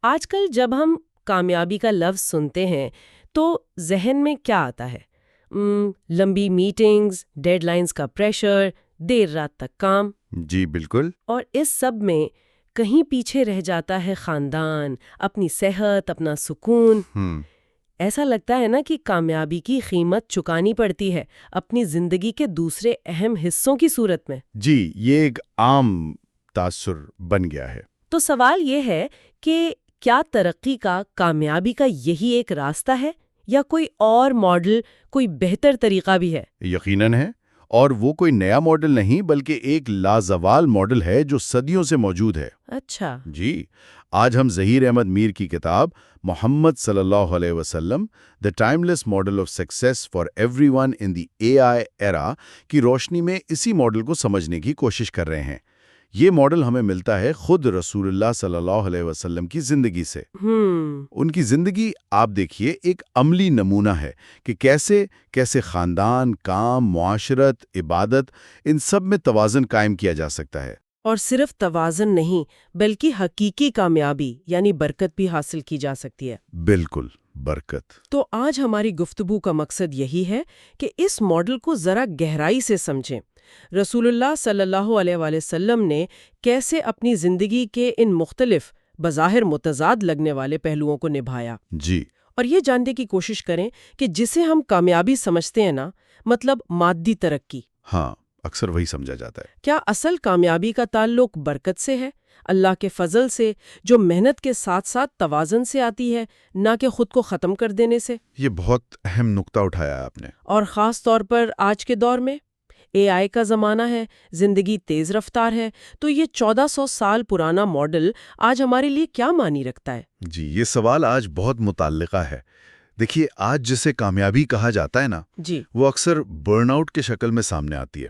آج کل جب ہم کامیابی کا لفظ سنتے ہیں تو ذہن میں کیا آتا ہے؟ لمبی میٹنگز، ڈیڈ لائنز کا پریشر، دیر رات تک کام۔ جی بالکل۔ اور اس سب میں کہیں پیچھے رہ جاتا ہے خاندان، اپنی صحت، اپنا سکون۔ ایسا لگتا ہے نا کہ کامیابی کی قیمت چکانی پڑتی ہے اپنی زندگی کے دوسرے اہم حصوں کی صورت میں۔ جی، یہ ایک عام تاثر بن گیا ہے۔ تو سوال یہ ہے کہ کیا ترقی کا، کامیابی کا یہی ایک راستہ ہے، یا کوئی اور ماڈل، کوئی بہتر طریقہ بھی ہے؟ یقیناً ہے، اور وہ کوئی نیا ماڈل نہیں بلکہ ایک لازوال ماڈل ہے جو صدیوں سے موجود ہے۔ اچھا۔ جی، آج ہم ظہیر احمد میر کی کتاب محمد صلی اللہ علیہ وسلم the timeless model of success for everyone in the AI era کی روشنی میں اسی ماڈل کو سمجھنے کی کوشش کر رہے ہیں۔ یہ ماڈل ہمیں ملتا ہے خود رسول اللہ صلی اللہ علیہ وسلم کی زندگی سے۔ ان کی زندگی آپ دیکھیے ایک عملی نمونہ ہے کہ کیسے خاندان، کام، معاشرت، عبادت، ان سب میں توازن قائم کیا جا سکتا ہے۔ اور صرف توازن نہیں بلکہ حقیقی کامیابی یعنی برکت بھی حاصل کی جا سکتی ہے۔ بالکل، برکت۔ تو آج ہماری گفتگو کا مقصد یہی ہے کہ اس ماڈل کو ذرا گہرائی سے سمجھیں۔ رسول اللہ صلی اللہ علیہ وآلہ وسلم نے کیسے اپنی زندگی کے ان مختلف، بظاہر متضاد لگنے والے پہلوؤں کو نبھایا۔ جی۔ اور یہ جاننے کی کوشش کریں کہ جسے ہم کامیابی سمجھتے ہیں نا، مطلب مادی ترقی، ہاں، اکثر وہی سمجھا جاتا ہے۔ کیا اصل کامیابی کا تعلق برکت سے ہے، اللہ کے فضل سے، جو محنت کے ساتھ ساتھ توازن سے آتی ہے، نہ کہ خود کو ختم کر دینے سے؟ یہ بہت اہم نقطہ اٹھایا ہے آپ نے۔ اور خاص طور پر آج کے دور میں AI کا زمانہ ہے، زندگی تیز رفتار ہے، تو یہ 1400 سال پرانا ماڈل آج ہمارے لیے کیا معنی رکھتا ہے؟ جی، یہ سوال آج بہت متعلقہ ہے۔ دیکھیے، آج جسے کامیابی کہا جاتا ہے نا، جی، وہ اکثر برن آؤٹ کے شکل میں سامنے آتی ہے۔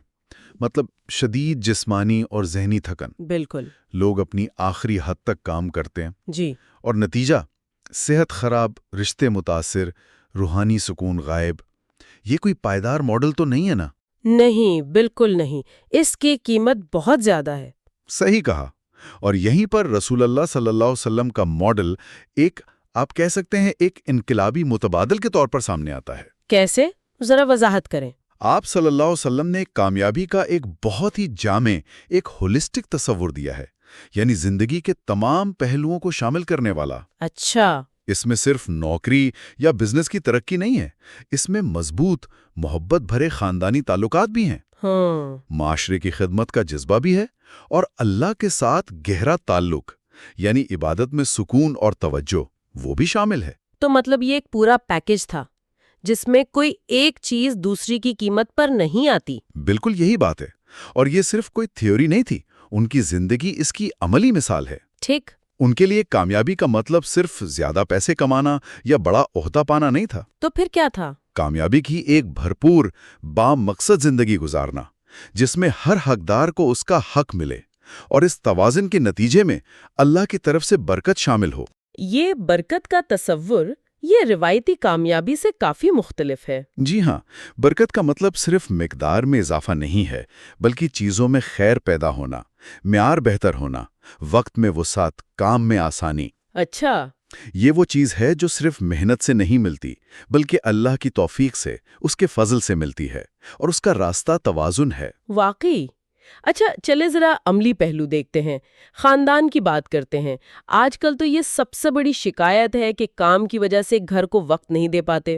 مطلب شدید جسمانی اور ذہنی تھکن۔ بالکل۔ لوگ اپنی آخری حد تک کام کرتے ہیں، جی، اور نتیجہ صحت خراب، رشتے متاثر، روحانی سکون غائب۔ یہ کوئی پائیدار ماڈل تو نہیں ہے نا؟ نہیں، بالکل نہیں، اس کی قیمت بہت زیادہ ہے۔ صحیح کہا۔ اور یہیں پر رسول اللہ صلی اللہ علیہ وسلم کا ماڈل ایک، آپ کہہ سکتے ہیں، ایک انقلابی متبادل کے طور پر سامنے آتا ہے۔ کیسے؟ ذرا وضاحت کریں۔ آپ صلی اللہ علیہ وسلم نے کامیابی کا ایک بہت ہی جامع، ایک ہولسٹک تصور دیا ہے، یعنی زندگی کے تمام پہلوؤں کو شامل کرنے والا۔ اچھا۔ اس میں صرف نوکری یا بزنس کی ترقی نہیں ہے، اس میں مضبوط، محبت بھرے خاندانی تعلقات بھی ہیں، معاشرے کی خدمت کا جذبہ بھی ہے، اور اللہ کے ساتھ گہرا تعلق، یعنی عبادت میں سکون اور توجہ، وہ بھی شامل ہے۔ تو مطلب یہ ایک پورا پیکج تھا جس میں کوئی ایک چیز دوسری کی قیمت پر نہیں آتی۔ بالکل یہی بات ہے، اور یہ صرف کوئی تھیوری نہیں تھی، ان کی زندگی اس کی عملی مثال ہے۔ ٹھیک۔ ان کے لیے کامیابی کا مطلب صرف زیادہ پیسے کمانا یا بڑا عہدہ پانا نہیں تھا۔ تو پھر کیا تھا؟ کامیابی کی ایک بھرپور، بامقصد زندگی گزارنا، جس میں ہر حقدار کو اس کا حق ملے، اور اس توازن کے نتیجے میں اللہ کی طرف سے برکت شامل ہو۔ یہ برکت کا تصور یہ روایتی کامیابی سے کافی مختلف ہے۔ جی ہاں، برکت کا مطلب صرف مقدار میں اضافہ نہیں ہے، بلکہ چیزوں میں خیر پیدا ہونا، معیار بہتر ہونا، وقت میں وسعت، کام میں آسانی۔ اچھا۔ یہ وہ چیز ہے جو صرف محنت سے نہیں ملتی، بلکہ اللہ کی توفیق سے، اس کے فضل سے ملتی ہے، اور اس کا راستہ توازن ہے۔ واقعی۔ اچھا، چلے ذرا عملی پہلو دیکھتے ہیں، خاندان کی بات کرتے ہیں۔ آج کل تو یہ سب سے بڑی شکایت ہے کہ کام کی وجہ سے گھر کو وقت نہیں دے پاتے۔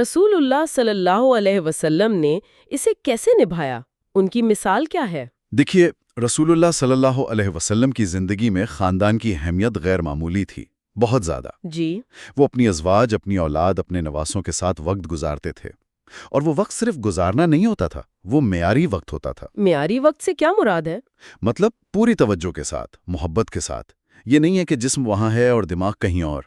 رسول اللہ صلی اللہ علیہ وسلم نے اسے کیسے نبھایا؟ ان کی مثال کیا ہے؟ دیکھیے، رسول اللہ صلی اللہ علیہ وسلم کی زندگی میں خاندان کی اہمیت غیر معمولی تھی، بہت زیادہ۔ جی۔ وہ اپنی ازواج، اپنی اولاد، اپنے نواسوں کے ساتھ وقت گزارتے تھے، اور وہ وقت صرف گزارنا نہیں ہوتا تھا، وہ معیاری وقت ہوتا تھا۔ معیاری وقت سے کیا مراد ہے؟ مطلب پوری توجہ کے ساتھ، محبت کے ساتھ۔ یہ نہیں ہے کہ جسم وہاں ہے اور دماغ کہیں اور۔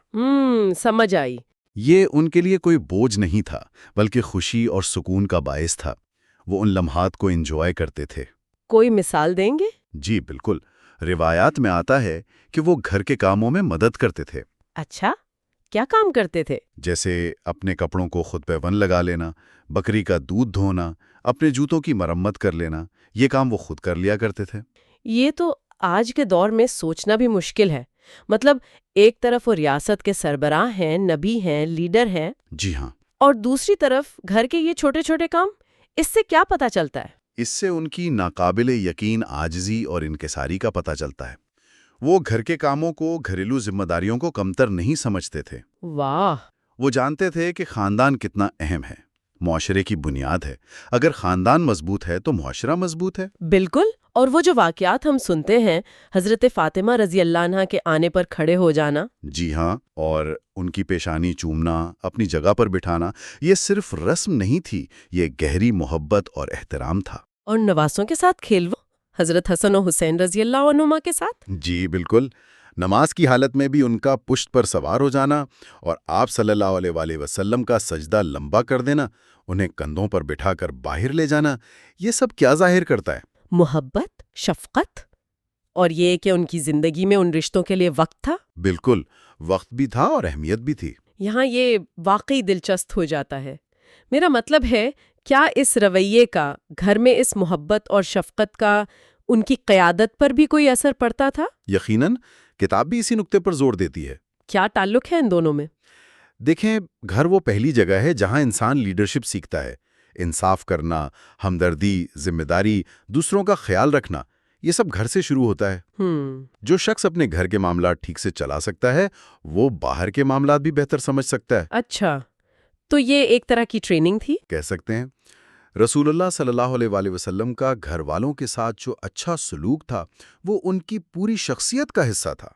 سمجھ آئی۔ یہ ان کے لیے کوئی بوجھ نہیں تھا، بلکہ خوشی اور سکون کا باعث تھا۔ وہ ان لمحات کو انجوائے کرتے تھے۔ کوئی مثال دیں گے؟ جی بالکل۔ روایات میں آتا ہے کہ وہ گھر کے کاموں میں مدد کرتے تھے۔ اچھا، کیا کام کرتے تھے؟ جیسے اپنے کپڑوں کو خود پہ ون لگا لینا، بکری کا دودھ دھونا، اپنے جوتوں کی مرمت کر لینا، یہ کام وہ خود کر لیا کرتے تھے۔ یہ تو آج کے دور میں سوچنا بھی مشکل ہے مطلب ایک طرف وہ ریاست کے سربراہ ہیں، نبی ہیں، لیڈر ہیں، جی ہاں، اور دوسری طرف گھر کے یہ چھوٹے چھوٹے کام. اس سے کیا پتا چلتا ہے؟ اس سے ان کی ناقابل یقین عاجزی اور انکساری کا پتہ چلتا ہے. وہ گھر کے کاموں کو، گھریلو ذمہ داریوں کو کمتر نہیں سمجھتے تھے. واہ. وہ جانتے تھے کہ خاندان کتنا اہم ہے، معاشرے کی بنیاد ہے. اگر خاندان مضبوط ہے تو معاشرہ مضبوط ہے. بالکل. اور وہ جو واقعات ہم سنتے ہیں، حضرت فاطمہ رضی اللہ عنہا کے آنے پر کھڑے ہو جانا. جی ہاں، اور ان کی پیشانی چومنا، اپنی جگہ پر بٹھانا، یہ صرف رسم نہیں تھی، یہ گہری محبت اور احترام تھا. اور نواسوں کے ساتھ کھیلنا، حضرت حسن و حسین رضی اللہ عنہما کے ساتھ. جی بالکل. نماز کی حالت میں بھی ان کا پشت پر سوار ہو جانا اور آپ صلی اللہ علیہ وآلہ وسلم کا سجدہ لمبا کر دینا، انہیں کندھوں پر بٹھا کر باہر لے جانا، یہ سب کیا ظاہر کرتا ہے؟ محبت، شفقت، اور یہ کہ ان کی زندگی میں ان رشتوں کے لیے وقت تھا. بالکل، وقت بھی تھا اور اہمیت بھی تھی. یہاں یہ واقعی دلچسپ ہو جاتا ہے. میرا مطلب ہے، کیا اس رویے کا، گھر میں اس محبت اور شفقت کا، ان کی قیادت پر بھی کوئی اثر پڑتا تھا؟ یقیناً. کتاب بھی اسی نقطے پر زور دیتی ہے. کیا تعلق ہے ان دونوں میں؟ دیکھیں، گھر وہ پہلی جگہ ہے جہاں انسان لیڈرشپ سیکھتا ہے. انصاف کرنا، ہمدردی، ذمہ داری، دوسروں کا خیال رکھنا، یہ سب گھر سے شروع ہوتا ہے. جو شخص اپنے گھر کے معاملات ٹھیک سے چلا سکتا ہے، وہ باہر کے معاملات بھی بہتر سمجھ سکتا ہے. اچھا، تو یہ ایک طرح کی ٹریننگ تھی؟ کہہ سکتے ہیں. رسول اللہ صلی اللہ علیہ وآلہ وسلم کا گھر والوں کے ساتھ جو اچھا سلوک تھا، وہ ان کی پوری شخصیت کا حصہ تھا.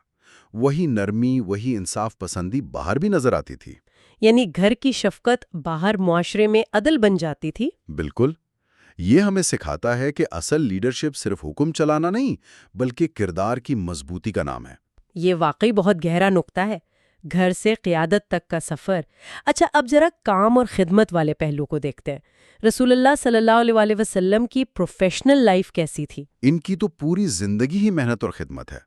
وہی نرمی، وہی انصاف پسندی باہر بھی نظر آتی تھی. یعنی گھر کی شفقت باہر معاشرے میں عدل بن جاتی تھی؟ بالکل. یہ ہمیں سکھاتا ہے کہ اصل لیڈرشپ صرف حکم چلانا نہیں، بلکہ کردار کی مضبوطی کا نام ہے. یہ واقعی بہت گہرا نقطہ ہے، گھر سے قیادت تک کا سفر. اچھا، اب ذرا کام اور خدمت والے پہلو کو دیکھتے ہیں. رسول اللہ صلی اللہ علیہ وآلہ وسلم کی پروفیشنل لائف کیسی تھی؟ ان کی تو پوری زندگی ہی محنت اور خدمت ہے.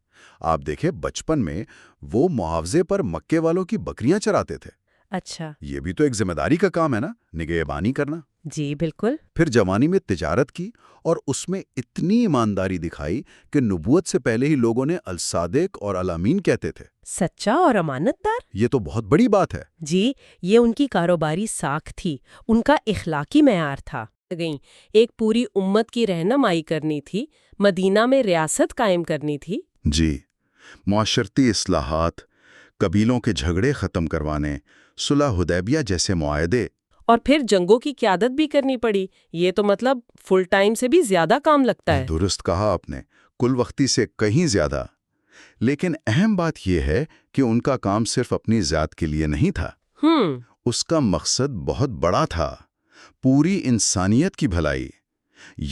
آپ دیکھیں، بچپن میں وہ معاوضے پر مکے والوں کی بکریاں چراتے تھے. اچھا، یہ بھی تو ایک ذمہ داری کا کام ہے نا، نگہبانی کرنا. جی بالکل. پھر جوانی میں تجارت کی اور اس میں اتنی ایمانداری دکھائی کہ نبوت سے پہلے ہی لوگوں نے الصادق اور الامین کہتے تھے. سچا اور امانت دار؟ یہ تو بہت بڑی بات ہے. جی، یہ ان کی کاروباری ساکھ تھی، ان کا اخلاقی معیار تھا. ایک پوری امت کی رہنمائی کرنی تھی، مدینہ میں ریاست قائم کرنی تھی. جی، معاشرتی اصلاحات، قبیلوں کے جھگڑے ختم کروانے، صلح حدیبیہ جیسے معاہدے، اور پھر جنگوں کی قیادت بھی کرنی پڑی. یہ تو مطلب فل ٹائم سے بھی زیادہ کام لگتا ہے. درست کہا آپ نے، کل وقتی سے کہیں زیادہ. لیکن اہم بات یہ ہے کہ ان کا کام صرف اپنی ذات کے لیے نہیں تھا. اس کا مقصد بہت بڑا تھا، پوری انسانیت کی بھلائی.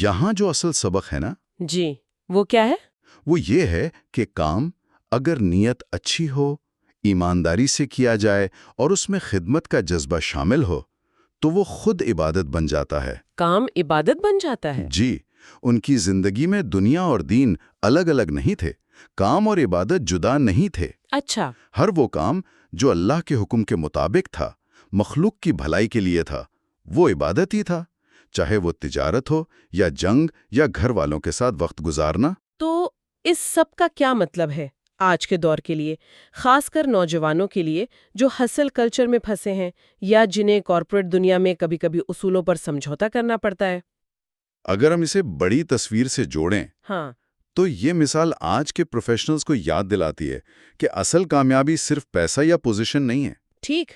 یہاں جو اصل سبق ہے نا، جی، وہ کیا ہے؟ وہ یہ ہے کہ کام اگر نیت اچھی ہو، ایمانداری سے کیا جائے اور اس میں خدمت کا جذبہ شامل ہو، تو وہ خود عبادت بن جاتا ہے. کام عبادت بن جاتا ہے؟ جی، ان کی زندگی میں دنیا اور دین الگ الگ نہیں تھے، کام اور عبادت جدا نہیں تھے. اچھا. ہر وہ کام جو اللہ کے حکم کے مطابق تھا، مخلوق کی بھلائی کے لیے تھا، وہ عبادت ہی تھا، چاہے وہ تجارت ہو یا جنگ یا گھر والوں کے ساتھ وقت گزارنا. تو اس سب کا کیا مطلب ہے آج کے دور کے لیے، خاص کر نوجوانوں کے لیے جو ہسل کلچر میں پھنسے ہیں یا جنہیں کارپوریٹ دنیا میں کبھی کبھی اصولوں پر سمجھوتا کرنا پڑتا ہے؟ اگر ہم اسے بڑی تصویر سے جوڑیں تو یہ مثال آج کے پروفیشنلز کو یاد دلاتی ہے کہ اصل کامیابی صرف پیسہ یا پوزیشن نہیں ہے. ٹھیک.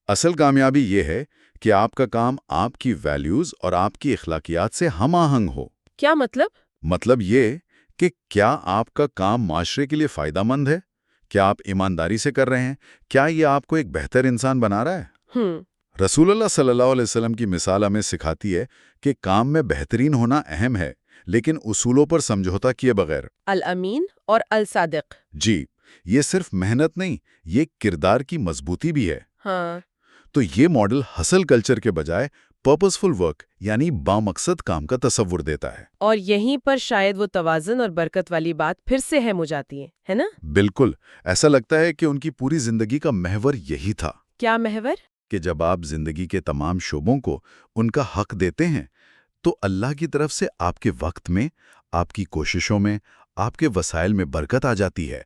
اصل کامیابی یہ ہے کہ آپ کا کام آپ کی ویلیوز اور آپ کی اخلاقیات سے ہم آہنگ ہو. کیا مطلب؟ مطلب یہ کہ کیا آپ کا کام معاشرے کے لیے فائدہ مند ہے؟ کیا آپ ایمانداری سے کر رہے ہیں؟ کیا یہ آپ کو ایک بہتر انسان بنا رہا ہے؟ رسول اللہ صلی اللہ علیہ وسلم کی مثال ہمیں سکھاتی ہے کہ کام میں بہترین ہونا اہم ہے، لیکن اصولوں پر سمجھوتا کیے بغیر. الامین اور الصادق. جی، یہ صرف محنت نہیں، یہ کردار کی مضبوطی بھی ہے. تو یہ ماڈل ہسل کلچر کے بجائے پرپسفل ورک یعنی بامقصد کام کا تصور دیتا ہے. اور یہیں پر شاید وہ توازن اور برکت والی بات پھر سے اہم ہو جاتی ہے نا؟ بالکل. ایسا لگتا ہے کہ ان کی پوری زندگی کا محور یہی تھا. کیا محور؟ کہ جب آپ زندگی کے تمام شعبوں کو ان کا حق دیتے ہیں تو اللہ کی طرف سے آپ کے وقت میں، آپ کی کوششوں میں، آپ کے وسائل میں برکت آ جاتی ہے.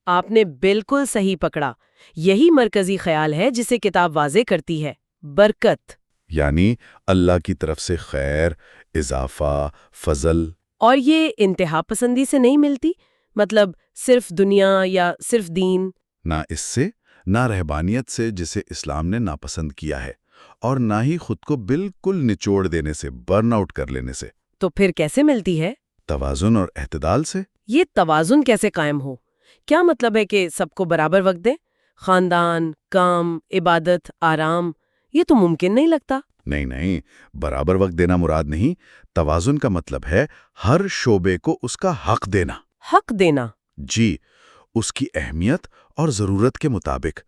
آپ نے بالکل صحیح پکڑا. یہی مرکزی خیال ہے جسے کتاب واضح کرتی ہے، برکت. یعنی اللہ کی طرف سے خیر، اضافہ، فضل. اور یہ انتہا پسندی سے نہیں ملتی، مطلب صرف دنیا یا صرف دین. نہ اس سے، نہ رہبانیت سے جسے اسلام نے ناپسند کیا ہے، اور نہ ہی خود کو بالکل نچوڑ دینے سے، برن آؤٹ کر لینے سے. تو پھر کیسے ملتی ہے؟ توازن اور اعتدال سے. یہ توازن کیسے قائم ہو؟ کیا مطلب ہے کہ سب کو برابر وقت دیں؟ خاندان، کام، عبادت، آرام، یہ تو ممکن نہیں لگتا. نہیں، برابر وقت دینا مراد نہیں. توازن کا مطلب ہے ہر شعبے کو اس کا حق دینا. حق دینا؟ جی، اس کی اہمیت اور ضرورت کے مطابق.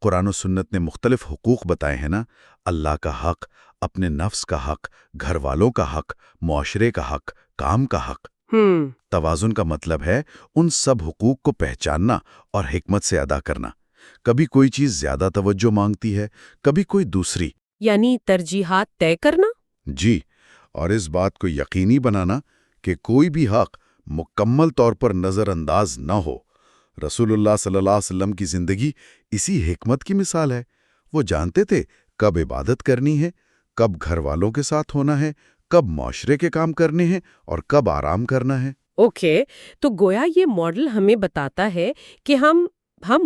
قرآن و سنت نے مختلف حقوق بتائے ہیں نا. اللہ کا حق، اپنے نفس کا حق، گھر والوں کا حق، معاشرے کا حق، کام کا حق. توازن کا مطلب ہے ان سب حقوق کو پہچاننا اور حکمت سے ادا کرنا. کبھی کوئی چیز زیادہ توجہ مانگتی ہے، کبھی کوئی دوسری. یعنی ترجیحات طے کرنا؟ جی، اور اس بات کو یقینی بنانا کہ کوئی بھی حق مکمل طور پر نظر انداز نہ ہو. رسول اللہ صلی اللہ علیہ وسلم کی زندگی اسی حکمت کی مثال ہے. وہ جانتے تھے کب عبادت کرنی ہے، کب گھر والوں کے ساتھ ہونا ہے، کب معاشرے کے کام کرنے ہیں اور کب آرام کرنا ہے. اوکے، تو گویا یہ ماڈل ہمیں بتاتا ہے کہ ہم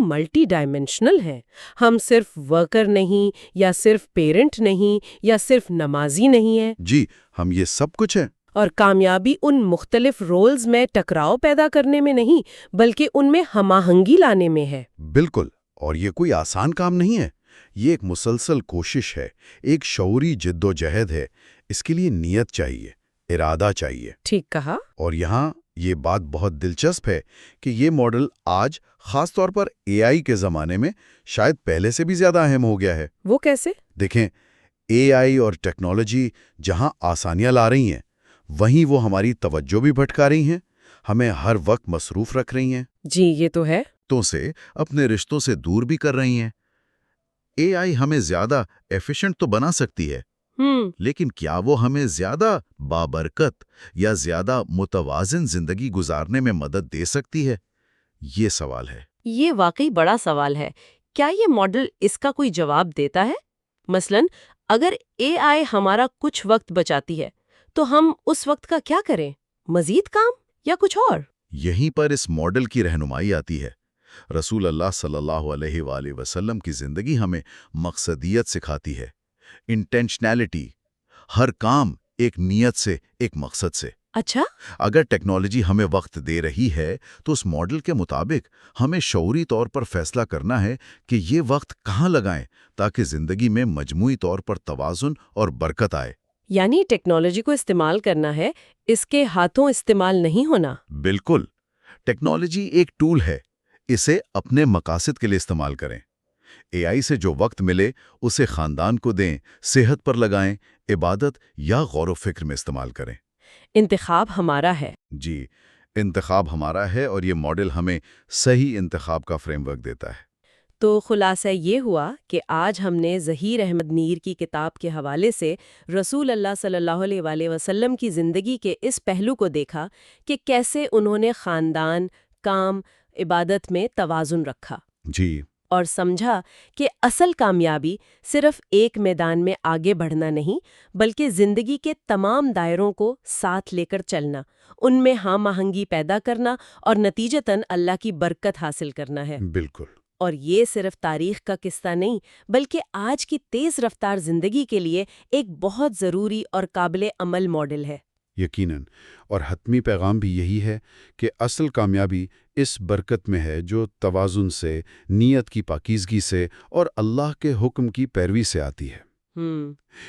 ملٹی ڈائمینشنل ہیں. ہم صرف ورکر نہیں، یا صرف پیرنٹ نہیں، یا صرف نمازی نہیں ہیں. جی، ہم یہ سب کچھ ہیں. اور کامیابی ان مختلف رولز میں ٹکراؤ پیدا کرنے میں نہیں، بلکہ ان میں ہم آہنگی لانے میں ہے. بالکل، اور یہ کوئی آسان کام نہیں ہے. یہ ایک مسلسل کوشش ہے، ایک شعوری جد و جہد ہے. اس کے لیے نیت چاہیے، ارادہ چاہیے. ٹھیک کہا. اور یہاں یہ بات بہت دلچسپ ہے کہ یہ ماڈل آج خاص طور پر اے آئی کے زمانے میں شاید پہلے سے بھی زیادہ اہم ہو گیا ہے. وہ کیسے؟ دیکھیں، اے آئی اور ٹیکنالوجی جہاں آسانیاں لا رہی ہیں، وہیں وہ ہماری توجہ بھی بھٹکا رہی ہیں، ہمیں ہر وقت مصروف رکھ رہی ہیں. جی، یہ تو ہے. تو سے اپنے رشتوں سے دور بھی کر رہی ہیں. اے آئی ہمیں زیادہ ایفیشنٹ تو بنا سکتی ہے، لیکن کیا وہ ہمیں زیادہ بابرکت یا زیادہ متوازن زندگی گزارنے میں مدد دے سکتی ہے؟ یہ سوال ہے. یہ واقعی بڑا سوال ہے. کیا یہ ماڈل اس کا کوئی جواب دیتا ہے؟ مثلاً اگر اے آئی ہمارا کچھ وقت بچاتی ہے تو ہم اس وقت کا کیا کریں؟ مزید کام یا کچھ اور؟ یہیں پر اس ماڈل کی رہنمائی آتی ہے. رسول اللہ صلی اللہ علیہ وآلہ وسلم کی زندگی ہمیں مقصدیت سکھاتی ہے، انٹینشنالٹی. ہر کام ایک نیت سے، ایک مقصد سے. اچھا؟ اگر ٹیکنالوجی ہمیں وقت دے رہی ہے تو اس ماڈل کے مطابق ہمیں شعوری طور پر فیصلہ کرنا ہے کہ یہ وقت کہاں لگائیں تاکہ زندگی میں مجموعی طور پر توازن اور برکت آئے. یعنی ٹیکنالوجی کو استعمال کرنا ہے، اس کے ہاتھوں استعمال نہیں ہونا. بالکل. ٹیکنالوجی ایک ٹول ہے، اسے اپنے مقاصد کے لیے استعمال کریں. اے آئی سے جو وقت ملے اسے خاندان کو دیں، صحت پر لگائیں، عبادت یا غور و فکر میں استعمال کریں. انتخاب ہمارا ہے. جی، انتخاب ہمارا ہے، اور یہ ماڈل ہمیں صحیح انتخاب کا فریم ورک دیتا ہے. تو خلاصہ یہ ہوا کہ آج ہم نے ظہیر احمد میر کی کتاب کے حوالے سے رسول اللہ صلی اللہ علیہ وآلہ وسلم کی زندگی کے اس پہلو کو دیکھا کہ کیسے انہوں نے خاندان، کام، عبادت میں توازن رکھا. جی. اور سمجھا کہ اصل کامیابی صرف ایک میدان میں آگے بڑھنا نہیں، بلکہ زندگی کے تمام دائروں کو ساتھ لے کر چلنا، ان میں ہم آہنگی پیدا کرنا اور نتیجتاً اللہ کی برکت حاصل کرنا ہے. بالکل. اور یہ صرف تاریخ کا قصہ نہیں، بلکہ آج کی تیز رفتار زندگی کے لیے ایک بہت ضروری اور قابل عمل ماڈل ہے. یقیناً. اور حتمی پیغام بھی یہی ہے کہ اصل کامیابی اس برکت میں ہے جو توازن سے، نیت کی پاکیزگی سے اور اللہ کے حکم کی پیروی سے آتی ہے.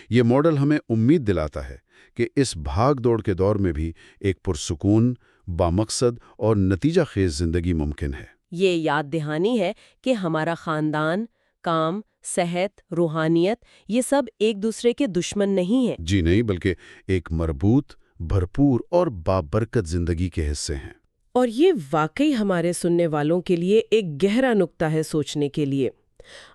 یہ ماڈل ہمیں امید دلاتا ہے کہ اس بھاگ دوڑ کے دور میں بھی ایک پرسکون، بامقصد اور نتیجہ خیز زندگی ممکن ہے. یہ یاد دہانی ہے کہ ہمارا خاندان، کام، صحت، روحانیت، یہ سب ایک دوسرے کے دشمن نہیں ہیں. جی نہیں، بلکہ ایک مربوط، بھرپور اور بابرکت زندگی کے حصے ہیں. اور یہ واقعی ہمارے سننے والوں کے لیے ایک گہرا نقطہ ہے سوچنے کے لیے.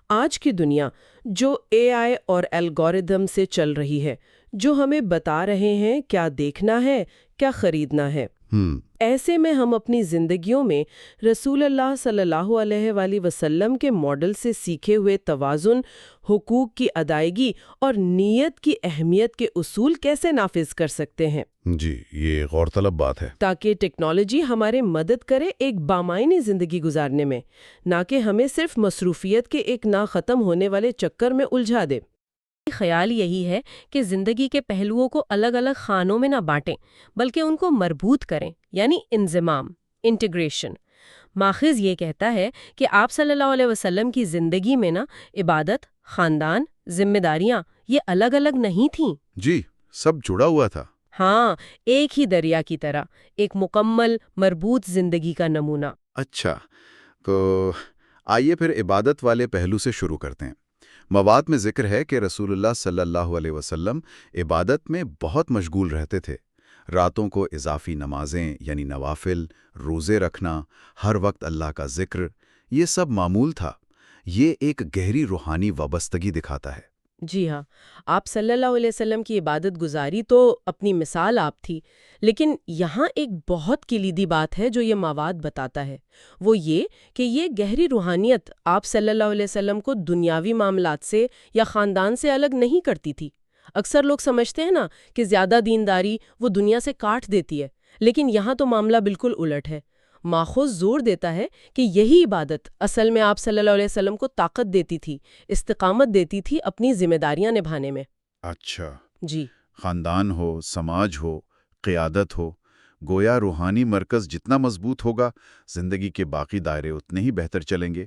آج کی دنیا جو اے آئی اور الگوریدم سے چل رہی ہے، جو ہمیں بتا رہے ہیں کیا دیکھنا ہے، کیا خریدنا ہے، ایسے میں ہم اپنی زندگیوں میں رسول اللہ صلی اللہ علیہ وآلہ وسلم کے ماڈل سے سیکھے ہوئے توازن، حقوق کی ادائیگی اور نیت کی اہمیت کے اصول کیسے نافذ کر سکتے ہیں؟ جی، یہ غور طلب بات ہے۔ تاکہ ٹیکنالوجی ہمارے مدد کرے ایک بامعنی زندگی گزارنے میں، نہ کہ ہمیں صرف مصروفیت کے ایک نہ ختم ہونے والے چکر میں الجھا دے۔ خیال یہی ہے کہ زندگی کے پہلوؤں کو الگ الگ خانوں میں نہ بانٹیں، بلکہ ان کو مربوط کریں، یعنی انضمام، انٹیگریشن۔ ماخذ یہ کہتا ہے کہ آپ صلی اللہ علیہ وسلم کی زندگی میں عبادت، خاندان، ذمہ داریاں یہ الگ الگ نہیں تھیں۔ جی، سب جڑا ہوا تھا۔ ہاں، ایک ہی دریا کی طرح، ایک مکمل مربوط زندگی کا نمونہ۔ اچھا، تو آئیے پھر عبادت والے پہلو سے شروع کرتے ہیں۔ مواد میں ذکر ہے کہ رسول اللہ صلی اللہ علیہ وسلم عبادت میں بہت مشغول رہتے تھے۔ راتوں کو اضافی نمازیں یعنی نوافل، روزے رکھنا، ہر وقت اللہ کا ذکر، یہ سب معمول تھا۔ یہ ایک گہری روحانی وابستگی دکھاتا ہے۔ جی ہاں، آپ صلی اللہ علیہ وسلم کی عبادت گزاری تو اپنی مثال آپ تھی، لیکن یہاں ایک بہت کلیدی بات ہے جو یہ مواد بتاتا ہے، وہ یہ کہ یہ گہری روحانیت آپ صلی اللہ علیہ وسلم کو دنیاوی معاملات سے یا خاندان سے الگ نہیں کرتی تھی۔ اکثر لوگ سمجھتے ہیں نا کہ زیادہ دینداری وہ دنیا سے کاٹ دیتی ہے، لیکن یہاں تو معاملہ بالکل الٹ ہے۔ ماخذ زور دیتا ہے کہ یہی عبادت اصل میں آپ صلی اللہ علیہ وسلم کو طاقت دیتی تھی، استقامت دیتی تھی اپنی ذمہ داریاں نبھانے میں۔ اچھا، جی، خاندان ہو، سماج ہو، قیادت ہو، گویا روحانی مرکز جتنا مضبوط ہوگا، زندگی کے باقی دائرے اتنے ہی بہتر چلیں گے۔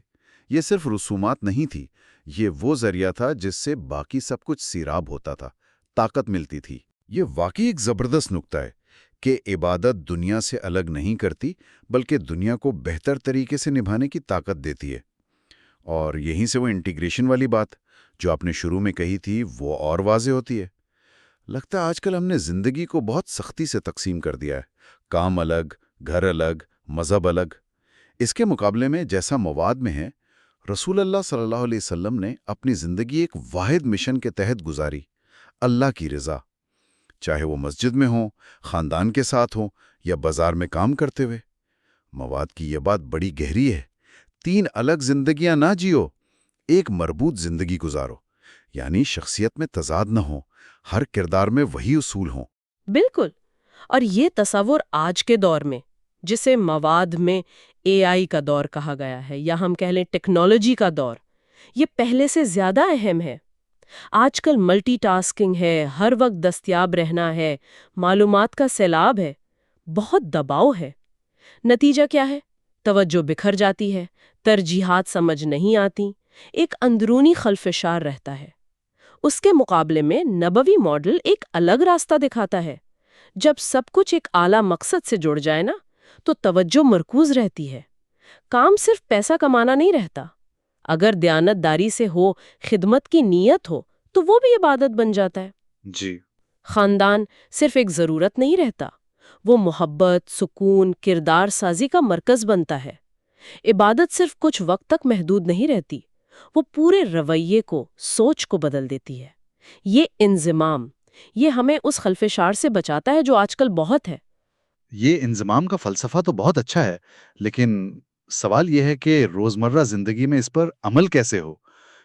یہ صرف رسومات نہیں تھی، یہ وہ ذریعہ تھا جس سے باقی سب کچھ سیراب ہوتا تھا، طاقت ملتی تھی۔ یہ واقعی ایک زبردست نکتہ ہے کہ عبادت دنیا سے الگ نہیں کرتی، بلکہ دنیا کو بہتر طریقے سے نبھانے کی طاقت دیتی ہے۔ اور یہیں سے وہ انٹیگریشن والی بات جو آپ نے شروع میں کہی تھی وہ اور واضح ہوتی ہے۔ لگتا ہے آج کل ہم نے زندگی کو بہت سختی سے تقسیم کر دیا ہے، کام الگ، گھر الگ، مذہب الگ۔ اس کے مقابلے میں جیسا مواد میں ہے، رسول اللہ صلی اللہ علیہ وسلم نے اپنی زندگی ایک واحد مشن کے تحت گزاری، اللہ کی رضا۔ چاہے وہ مسجد میں ہوں، خاندان کے ساتھ ہوں یا بازار میں کام کرتے ہوئے۔ مواد کی یہ بات بڑی گہری ہے۔ 3 الگ زندگیاں نہ جیو، ایک مربوط زندگی گزارو، یعنی شخصیت میں تضاد نہ ہو، ہر کردار میں وہی اصول ہوں۔ بالکل، اور یہ تصور آج کے دور میں، جسے مواد میں AI کا دور کہا گیا ہے یا ہم کہہ لیں ٹیکنالوجی کا دور، یہ پہلے سے زیادہ اہم ہے۔ آج کل ملٹی ٹاسکنگ ہے، ہر وقت دستیاب رہنا ہے، معلومات کا سیلاب ہے، بہت دباؤ ہے۔ نتیجہ کیا ہے؟ توجہ بکھر جاتی ہے، ترجیحات سمجھ نہیں آتی، ایک اندرونی خلفشار رہتا ہے۔ اس کے مقابلے میں نبوی ماڈل ایک الگ راستہ دکھاتا ہے۔ جب سب کچھ ایک اعلیٰ مقصد سے جڑ جائے نا، تو توجہ مرکوز رہتی ہے۔ کام صرف پیسہ کمانا نہیں رہتا۔ اگر دیانت داری سے ہو، خدمت کی نیت ہو، تو وہ بھی عبادت بن جاتا ہے۔ جی، خاندان صرف ایک ضرورت نہیں رہتا، وہ محبت، سکون، کردار سازی کا مرکز بنتا ہے۔ عبادت صرف کچھ وقت تک محدود نہیں رہتی، وہ پورے رویے کو، سوچ کو بدل دیتی ہے۔ یہ انضمام، یہ ہمیں اس خلفشار سے بچاتا ہے جو آج کل بہت ہے۔ یہ انضمام کا فلسفہ تو بہت اچھا ہے، لیکن سوال یہ ہے کہ روزمرہ زندگی میں اس پر عمل کیسے ہو؟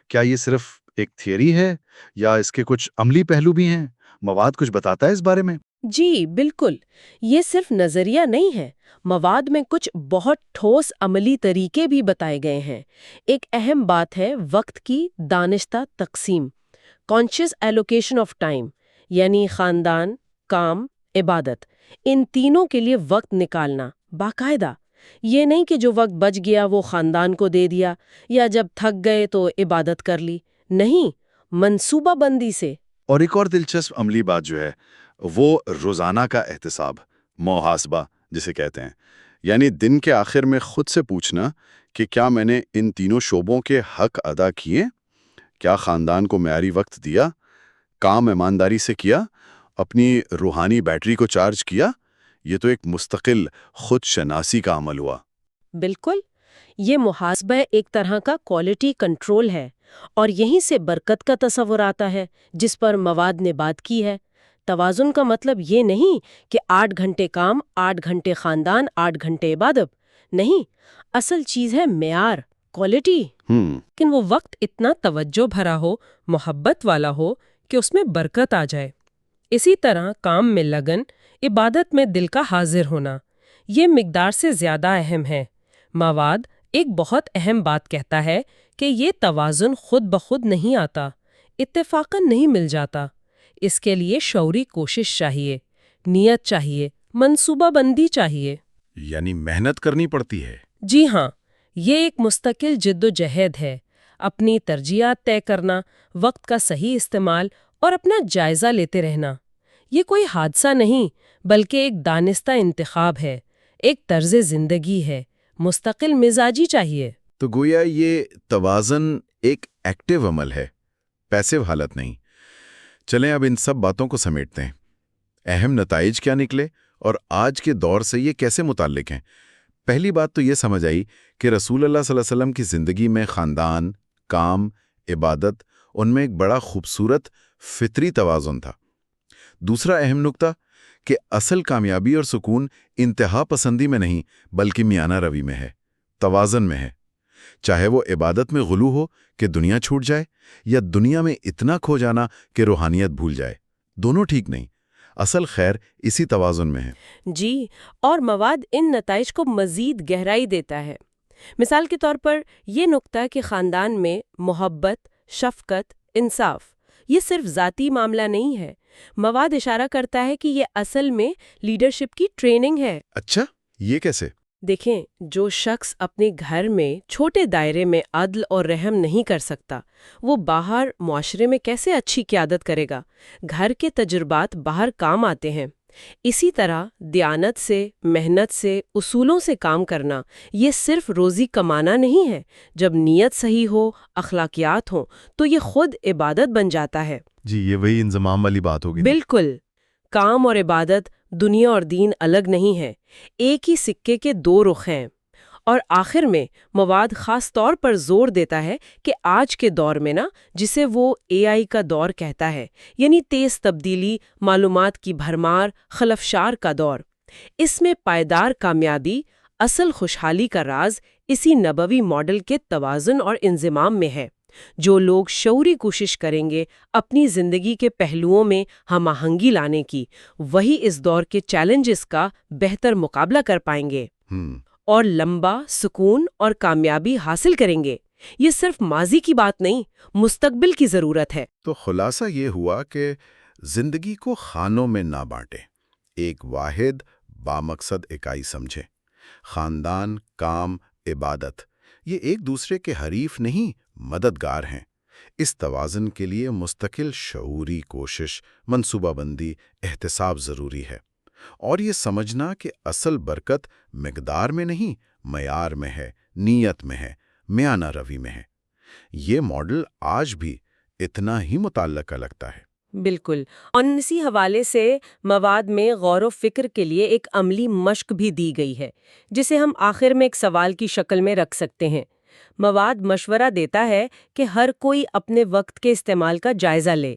کیا یہ صرف ایک تھیوری ہے یا اس کے کچھ عملی پہلو بھی ہیں؟ مواد کچھ بتاتا ہے اس بارے میں؟ جی بالکل، یہ صرف نظریہ نہیں ہے۔ مواد میں کچھ بہت ٹھوس عملی طریقے بھی بتائے گئے ہیں۔ ایک اہم بات ہے وقت کی دانستہ تقسیم، کانشیس ایلوکیشن آف ٹائم، یعنی خاندان، کام، عبادت، ان تینوں کے لیے وقت نکالنا باقاعدہ۔ یہ نہیں کہ جو وقت بچ گیا وہ خاندان کو دے دیا یا جب تھک گئے تو عبادت کر لی، نہیں، منصوبہ بندی سے۔ اور ایک اور دلچسپ عملی بات جو ہے وہ روزانہ کا احتساب، محاسبہ جسے کہتے ہیں، یعنی دن کے آخر میں خود سے پوچھنا کہ کیا میں نے ان تینوں شعبوں کے حق ادا کیے؟ کیا خاندان کو معیاری وقت دیا؟ کام ایمانداری سے کیا؟ اپنی روحانی بیٹری کو چارج کیا؟ یہ تو ایک مستقل خود شناسی کا عمل ہوا۔ بالکل، یہ محاسبہ ایک طرح کا کوالٹی کنٹرول ہے، اور یہیں سے برکت کا تصور آتا ہے جس پر مواد نے بات کی ہے۔ توازن کا مطلب یہ نہیں کہ 8 گھنٹے کام، 8 گھنٹے خاندان، 8 گھنٹے عبادت. نہیں، اصل چیز ہے معیار، کوالٹی. لیکن وہ وقت اتنا توجہ بھرا ہو، محبت والا ہو کہ اس میں برکت آ جائے. اسی طرح کام میں لگن، عبادت میں دل کا حاضر ہونا، یہ مقدار سے زیادہ اہم ہے. مواد ایک بہت اہم بات کہتا ہے کہ یہ توازن خود بخود نہیں آتا، اتفاقاً نہیں مل جاتا. اس کے لیے شعوری کوشش چاہیے، نیت چاہیے، منصوبہ بندی چاہیے. یعنی محنت کرنی پڑتی ہے. جی ہاں، یہ ایک مستقل جد و جہد ہے. اپنی ترجیحات طے کرنا، وقت کا صحیح استعمال اور اپنا جائزہ لیتے رہنا. یہ کوئی حادثہ نہیں بلکہ ایک دانستہ انتخاب ہے، ایک طرز زندگی ہے، مستقل مزاجی چاہیے. تو گویا یہ توازن ایک ایکٹیو عمل ہے، پیسیو حالت نہیں. چلیں اب ان سب باتوں کو سمیٹتے ہیں. اہم نتائج کیا نکلے اور آج کے دور سے یہ کیسے متعلق ہیں؟ پہلی بات تو یہ سمجھ آئی کہ رسول اللہ صلی اللہ علیہ وسلم کی زندگی میں خاندان، کام، عبادت، ان میں ایک بڑا خوبصورت فطری توازن تھا. دوسرا اہم نکتہ کہ اصل کامیابی اور سکون انتہا پسندی میں نہیں بلکہ میانہ روی میں ہے، توازن میں ہے. چاہے وہ عبادت میں غلو ہو کہ دنیا چھوٹ جائے، یا دنیا میں اتنا کھو جانا کہ روحانیت بھول جائے، دونوں ٹھیک نہیں. اصل خیر اسی توازن میں ہے. جی، اور مواد ان نتائج کو مزید گہرائی دیتا ہے. مثال کے طور پر یہ نکتہ کہ خاندان میں محبت، شفقت، انصاف یہ صرف ذاتی معاملہ نہیں ہے. مواد اشارہ کرتا ہے کہ یہ اصل میں لیڈرشپ کی ٹریننگ ہے. اچھا، یہ کیسے؟ دیکھیں، جو شخص اپنے گھر میں چھوٹے دائرے میں عدل اور رحم نہیں کر سکتا، وہ باہر معاشرے میں کیسے اچھی قیادت کرے گا؟ گھر کے تجربات باہر کام آتے ہیں. اسی طرح دیانت سے، محنت سے، اصولوں سے کام کرنا یہ صرف روزی کمانا نہیں ہے. جب نیت صحیح ہو، اخلاقیات ہوں، تو یہ خود عبادت بن جاتا ہے. جی، یہ وہی انضمام والی بات ہوگی. بالکل. کام اور عبادت، دنیا اور دین الگ نہیں ہے، ایک ہی سکے کے دو رخ ہیں. اور آخر میں مواد خاص طور پر زور دیتا ہے کہ آج کے دور میں جسے وہ AI کا دور کہتا ہے، یعنی تیز تبدیلی، معلومات کی بھرمار، خلفشار کا دور، اس میں پائیدار کامیابی، اصل خوشحالی کا راز اسی نبوی ماڈل کے توازن اور انضمام میں ہے. جو لوگ شعوری کوشش کریں گے اپنی زندگی کے پہلوؤں میں ہم آہنگی لانے کی، وہی اس دور کے چیلنجز کا بہتر مقابلہ کر پائیں گے اور لمبا سکون اور کامیابی حاصل کریں گے. یہ صرف ماضی کی بات نہیں، مستقبل کی ضرورت ہے. تو خلاصہ یہ ہوا کہ زندگی کو خانوں میں نہ بانٹیں، ایک واحد بامقصد اکائی سمجھیں. خاندان، کام، عبادت یہ ایک دوسرے کے حریف نہیں، مددگار ہیں. اس توازن کے لیے مستقل شعوری کوشش، منصوبہ بندی، احتساب ضروری ہے. اور یہ سمجھنا کہ اصل برکت مقدار میں نہیں، معیار میں ہے، نیت میں ہے، میانہ روی میں ہے. یہ ماڈل آج بھی اتنا ہی متعلقہ لگتا ہے. بالکل. اور اسی حوالے سے مواد میں غور و فکر کے لیے ایک عملی مشق بھی دی گئی ہے، جسے ہم آخر میں ایک سوال کی شکل میں رکھ سکتے ہیں. مواد مشورہ دیتا ہے کہ ہر کوئی اپنے وقت کے استعمال کا جائزہ لے.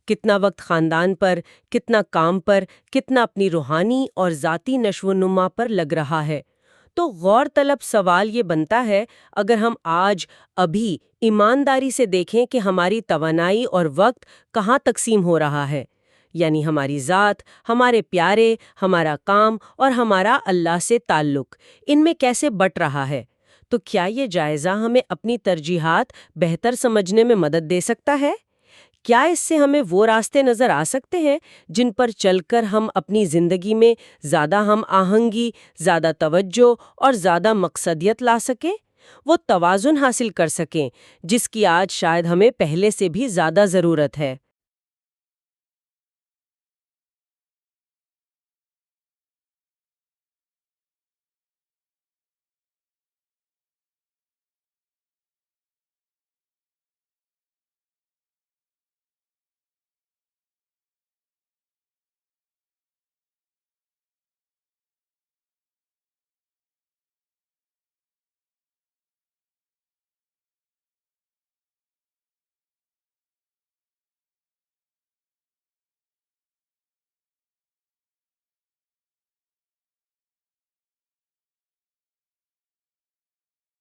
کتنا وقت خاندان پر، کتنا کام پر، کتنا اپنی روحانی اور ذاتی نشو و نما پر لگ رہا ہے. تو غور طلب سوال یہ بنتا ہے، اگر ہم آج ابھی ایمانداری سے دیکھیں کہ ہماری توانائی اور وقت کہاں تقسیم ہو رہا ہے، یعنی ہماری ذات، ہمارے پیارے، ہمارا کام اور ہمارا اللہ سے تعلق، ان میں کیسے بٹ رہا ہے، تو کیا یہ جائزہ ہمیں اپنی ترجیحات بہتر سمجھنے میں مدد دے سکتا ہے؟ کیا اس سے ہمیں وہ راستے نظر آ سکتے ہیں جن پر چل کر ہم اپنی زندگی میں زیادہ ہم آہنگی، زیادہ توجہ اور زیادہ مقصدیت لا سکیں، وہ توازن حاصل کر سکیں جس کی آج شاید ہمیں پہلے سے بھی زیادہ ضرورت ہے؟